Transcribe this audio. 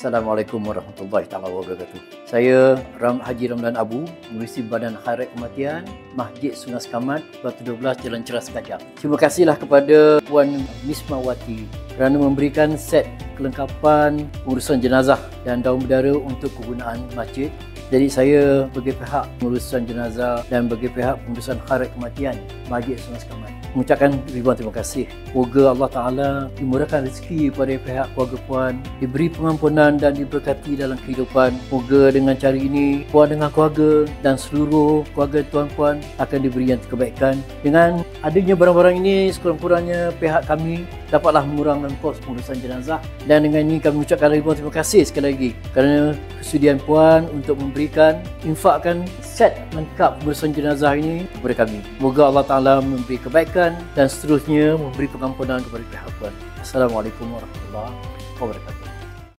Assalamualaikum warahmatullahi taala wabarakatuh. Saya Haji Ramlan Abu, Pengurusi Badan Khairat Kematian Masjid Sungai Sekamat, Batu 12, Jalan Ceras Kajang. Terima kasihlah kepada Puan Mismawati kerana memberikan set kelengkapan pengurusan jenazah dan daun berdarah untuk kegunaan masjid. Jadi saya bagi pihak pengurusan jenazah dan bagi pihak pengurusan khairat kematian Masjid Sungai Sekamat mengucapkan ribuan terima kasih. Semoga Allah Ta'ala dimurahkan rezeki kepada pihak keluarga Puan, diberi pengampunan dan diberkati dalam kehidupan. Semoga dengan cara ini Puan dengan keluarga dan seluruh keluarga Tuan Puan akan diberi yang kebaikan. Dengan adanya barang-barang ini, sekurang-kurangnya pihak kami dapatlah mengurangkan kos pengurusan jenazah, dan dengan ini kami mengucapkan ribuan terima kasih sekali lagi kerana kesudian Puan untuk memberikan infakkan set lengkap pengurusan jenazah ini kepada kami. Semoga Allah Ta'ala memberi kebaikan dan seterusnya memberi pengampunan kepada pihak Puan. Assalamualaikum warahmatullahi wabarakatuh.